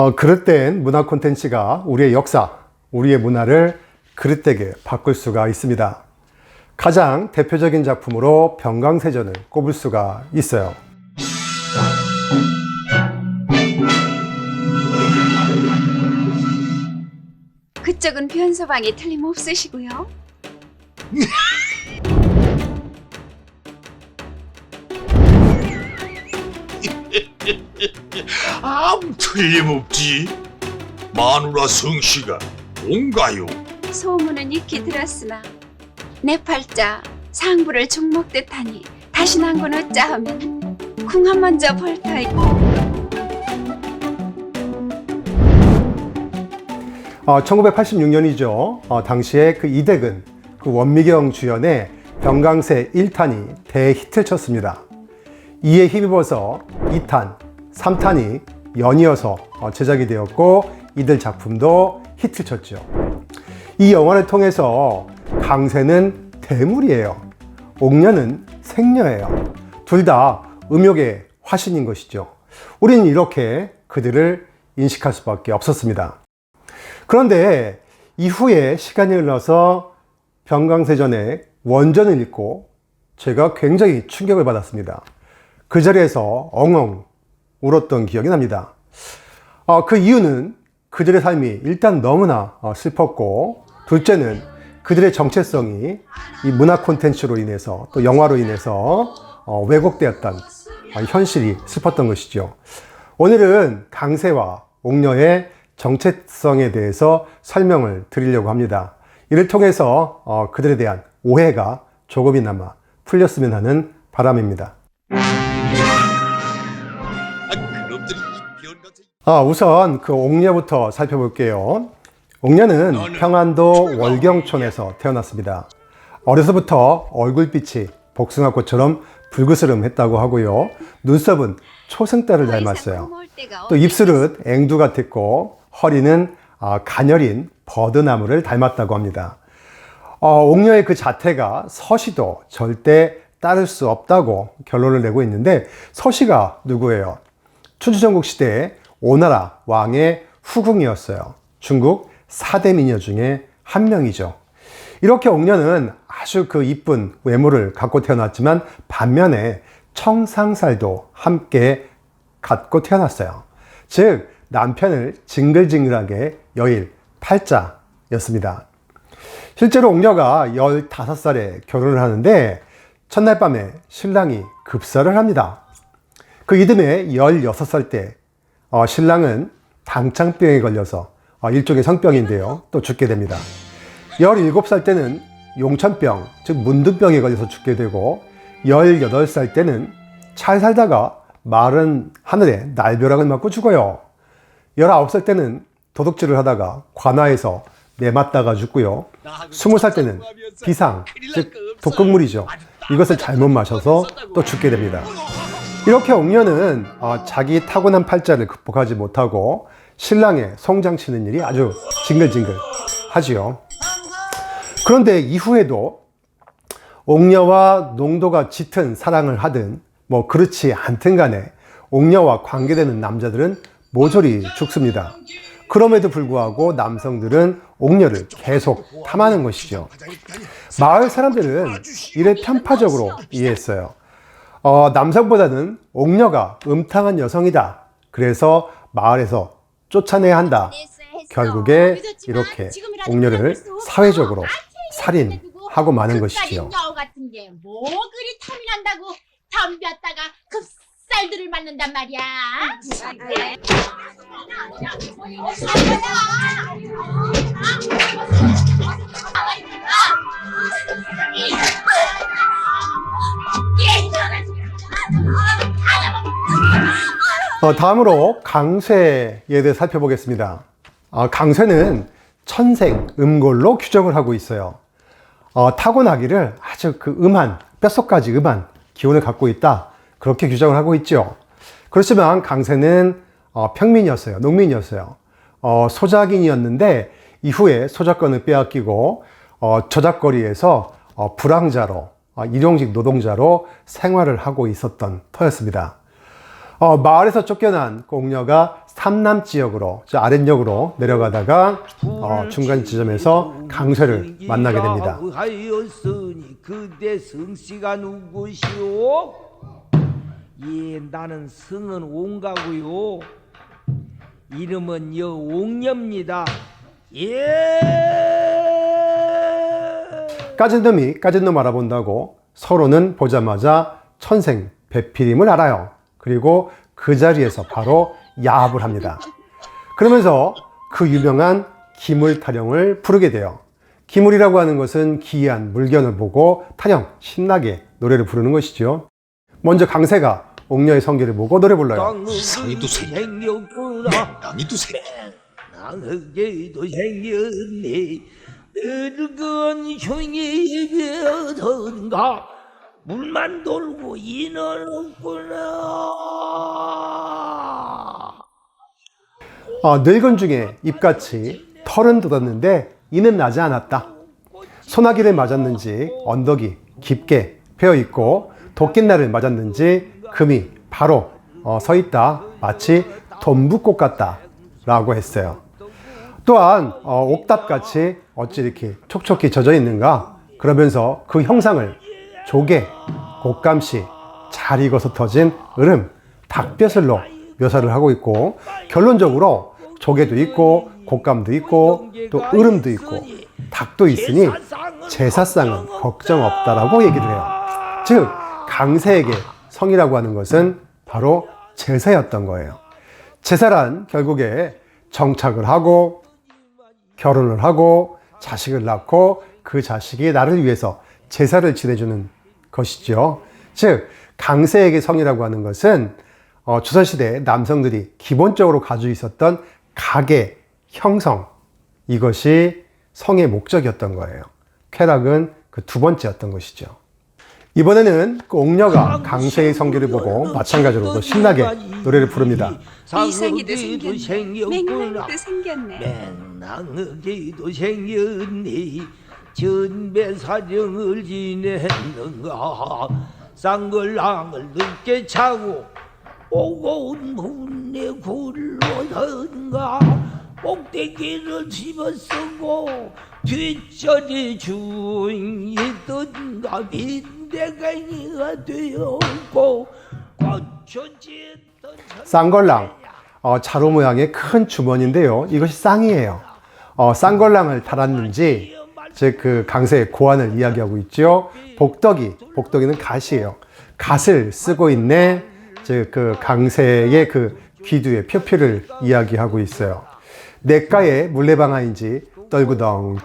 그릇된 문화 콘텐츠가 우리의 역사, 우리의 문화를 그릇되게 바꿀 수가 있습니다. 가장 대표적인 작품으로 병강세전을 꼽을 수가 있어요. 그쪽은 변서방이 틀림없으시고요. 아무 틀림없지. 마누라 성씨가 온가요? 소문은 익히 들었으나 내 팔자 상부를 종목듯 하니 다시 난건 어찌 하면 궁합 먼저 벌터있고 1986년이죠. 당시에 그 이대근, 그 원미경 주연의 병강세 1탄이 대히트를 쳤습니다. 이에 힘입어서 2탄, 3탄이 연이어서 제작이 되었고 이들 작품도 히트를 쳤죠. 이 영화를 통해서 강세는 대물이에요. 옥녀는 생녀예요. 둘 다 음욕의 화신인 것이죠. 우리는 이렇게 그들을 인식할 수밖에 없었습니다. 그런데 이후에 시간이 흘러서 병강세전의 원전을 읽고 제가 굉장히 충격을 받았습니다. 그 자리에서 엉엉 울었던 기억이 납니다. 그 이유는 그들의 삶이 일단 너무나 슬펐고, 둘째는 그들의 정체성이 이 문화 콘텐츠로 인해서 또 영화로 인해서 왜곡되었던 현실이 슬펐던 것이죠. 오늘은 강세와 옥녀의 정체성에 대해서 설명을 드리려고 합니다. 이를 통해서 그들에 대한 오해가 조금이나마 풀렸으면 하는 바람입니다. 우선 그 옥녀부터 살펴볼게요. 옥녀는 평안도 월경촌에서 태어났습니다. 어려서부터 얼굴빛이 복숭아꽃처럼 불그스름했다고 하고요. 눈썹은 초승달을 닮았어요. 또 입술은 앵두 같았고 허리는 가녀린 버드나무를 닮았다고 합니다. 옥녀의 그 자태가 서시도 절대 따를 수 없다고 결론을 내고 있는데, 서시가 누구예요? 춘추전국 시대에 오나라 왕의 후궁이었어요. 중국 4대 미녀 중에 한 명이죠. 이렇게 옥녀는 아주 그 이쁜 외모를 갖고 태어났지만 반면에 청상살도 함께 갖고 태어났어요. 즉 남편을 징글징글하게 여일 팔자였습니다. 실제로 옥녀가 15살에 결혼을 하는데 첫날 밤에 신랑이 급사를 합니다. 그 이듬해 16살 때 신랑은 당창병에 걸려서 일종의 성병인데요, 또 죽게 됩니다. 17살 때는 용천병, 즉 문둥병에 걸려서 죽게 되고, 18살 때는 잘 살다가 마른 하늘에 날벼락을 맞고 죽어요. 19살 때는 도둑질을 하다가 관아에서 매맞다가 죽고요. 20살 때는 비상, 즉 독극물이죠. 이것을 잘못 마셔서 또 죽게 됩니다. 이렇게 옥녀는 자기 타고난 팔자를 극복하지 못하고 신랑의 송장치는 일이 아주 징글징글 하지요. 그런데 이후에도 옥녀와 농도가 짙은 사랑을 하든 뭐 그렇지 않든 간에 옥녀와 관계되는 남자들은 모조리 죽습니다. 그럼에도 불구하고 남성들은 옥녀를 계속 탐하는 것이죠. 마을 사람들은 이를 편파적으로 이해했어요. 남성보다는 옥녀가 음탕한 여성이다. 그래서 마을에서 쫓아내야 한다. 결국에 이렇게 옥녀를 사회적으로 살인하고 마는 것이지요. 뭐 그리 탐이 난다고 덤볐다가 급살들을 맞는단 말이야. 다음으로 강쇠에 대해 살펴보겠습니다. 강쇠는 천생 음골로 규정을 하고 있어요. 타고나기를 아주 그 음한, 뼛속까지 음한 기운을 갖고 있다, 그렇게 규정을 하고 있죠. 그렇지만 강쇠는 평민이었어요. 농민이었어요. 소작인이었는데 이후에 소작권을 빼앗기고 저작거리에서 불황자로, 일용직 노동자로 생활을 하고 있었던 터였습니다. 마을에서 쫓겨난 옥녀가 삼남 지역으로, 저 아랫역으로 내려가다가 중간 지점에서 강쇠를 만나게 됩니다. 하였으니 그대 성씨가 누구시오? 예, 나는 성은 옹가고요. 이름은 여옹녀입니다. 예. 까진 놈이 까진 놈 알아본다고 서로는 보자마자 천생 배필임을 알아요. 그리고 그 자리에서 바로 야합을 합니다. 그러면서 그 유명한 기물타령을 부르게 돼요. 기물이라고 하는 것은 기이한 물건을 보고 타령, 신나게 노래를 부르는 것이죠. 먼저 강세가 옥녀의 성기를 보고 노래 불러요. 이상이도 생겼구나. 낭이도 생. 낭에게도 생겼네. 늙은 형이 되어던가 물만 돌고 이는 없구나. 늙은 중에 입같이 털은 돋았는데 이는 나지 않았다. 소나기를 맞았는지 언덕이 깊게 패여 있고 도끼날을 맞았는지 금이 바로 서 있다. 마치 돈붓꽃 같다 라고 했어요. 또한 옥답같이 어찌 이렇게 촉촉히 젖어 있는가, 그러면서 그 형상을 조개, 곶감씨, 잘 익어서 터진 으름, 닭벼슬로 묘사를 하고 있고, 결론적으로 조개도 있고 곶감도 있고 또 으름도 있고 닭도 있으니 제사상은 걱정 없다라고 얘기를 해요. 즉 강세에게 성이라고 하는 것은 바로 제사였던 거예요. 제사란 결국에 정착을 하고 결혼을 하고 자식을 낳고 그 자식이 나를 위해서 제사를 지내주는 것이죠. 즉 강세에게 성이라고 하는 것은 조선시대 남성들이 기본적으로 가지고 있었던 가계, 형성, 이것이 성의 목적이었던 거예요. 쾌락은 그 두 번째였던 것이죠. 이번에는 그 옥녀가 강세의 성기를 보고 마찬가지로 또 신나게 노래를 부릅니다. 이상이도 생겼네. 맹랑이도 생겼네. 맹랑이도 생겼네. 전배사정을 지냈는가. 쌍걸랑을 늦게 차고 오고온 문에 굴러던가. 꼭대기를 집어쓰고 뒷자리 주인이 던가. 빈대가니가 되었고 꽂혀지던 쌍걸랑, 자루 모양의 큰 주머니인데요. 이것이 쌍이에요. 쌍걸랑을 달았는지, 즉 그 강세의 고환을 이야기하고 있죠. 복덕이는 갓이에요. 갓을 쓰고 있네. 즉 그 강세의 그 귀두의 표피를 이야기하고 있어요. 냇가에 물레방아인지 떨구덩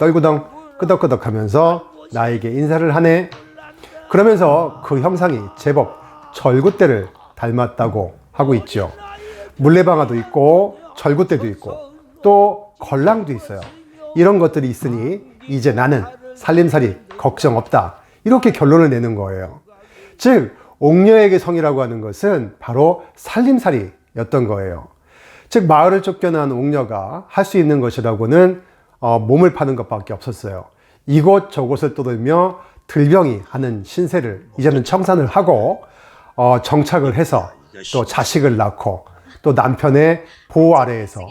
끄덕끄덕 하면서 나에게 인사를 하네. 그러면서 그 형상이 제법 절구대를 닮았다고 하고 있죠. 물레방아도 있고 절구대도 있고 또 걸랑도 있어요. 이런 것들이 있으니 이제 나는 살림살이 걱정 없다, 이렇게 결론을 내는 거예요. 즉 옥녀에게 성이라고 하는 것은 바로 살림살이였던 거예요. 즉 마을을 쫓겨난 옥녀가 할 수 있는 것이라고는 몸을 파는 것밖에 없었어요. 이곳저곳을 떠돌며 들병이 하는 신세를 이제는 청산을 하고 정착을 해서 또 자식을 낳고 또 남편의 보호 아래에서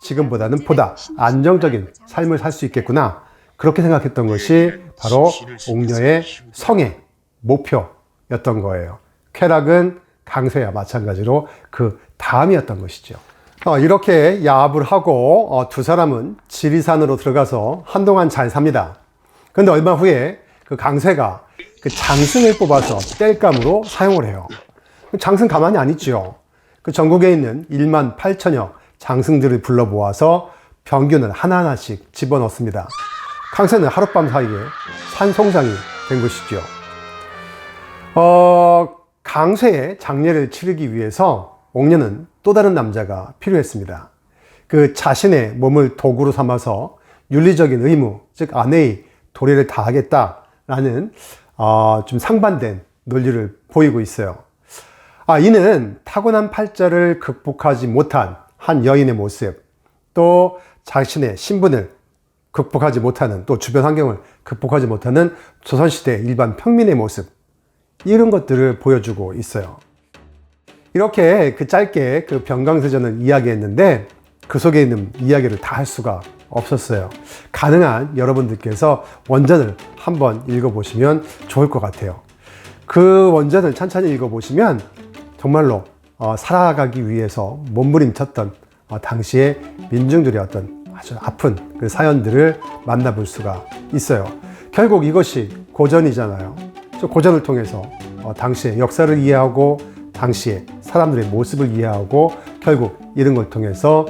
지금보다는 보다 안정적인 삶을 살 수 있겠구나, 그렇게 생각했던 것이 바로 옥녀의 성의 목표였던 거예요. 쾌락은 강세와 마찬가지로 그 다음이었던 것이죠. 이렇게 야합을 하고 두 사람은 지리산으로 들어가서 한동안 잘 삽니다. 그런데 얼마 후에 그 강세가 그 장승을 뽑아서 땔감으로 사용을 해요. 장승 가만히 안 있죠. 그 전국에 있는 1만 8천여 장승들을 불러 모아서 병균을 하나하나씩 집어넣습니다. 강세는 하룻밤 사이에 산송장이 된 것이죠. 강세의 장례를 치르기 위해서 옥녀는 또 다른 남자가 필요했습니다. 그 자신의 몸을 도구로 삼아서 윤리적인 의무, 즉 아내의 도리를 다하겠다라는 좀 상반된 논리를 보이고 있어요. 이는 타고난 팔자를 극복하지 못한 한 여인의 모습, 또 자신의 신분을 극복하지 못하는, 또 주변 환경을 극복하지 못하는 조선시대 일반 평민의 모습, 이런 것들을 보여주고 있어요. 이렇게 그 짧게 그 병강세전을 이야기했는데 그 속에 있는 이야기를 다 할 수가 없었어요. 가능한 여러분들께서 원전을 한번 읽어보시면 좋을 것 같아요. 그 원전을 천천히 읽어보시면 정말로 살아가기 위해서 몸부림쳤던 당시의 민중들의 어떤 아주 아픈 그 사연들을 만나볼 수가 있어요. 결국 이것이 고전이잖아요. 저 고전을 통해서 당시의 역사를 이해하고 당시의 사람들의 모습을 이해하고 결국 이런 걸 통해서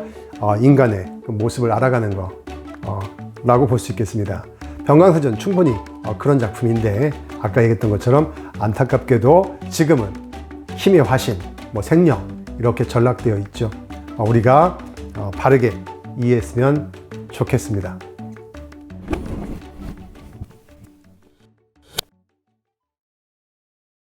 인간의 그 모습을 알아가는 거라고 볼 수 있겠습니다. 병강세전 충분히 그런 작품인데 아까 얘기했던 것처럼 안타깝게도 지금은 힘의 화신, 생명 이렇게 전락되어 있죠. 우리가 바르게 이해했으면 좋겠습니다.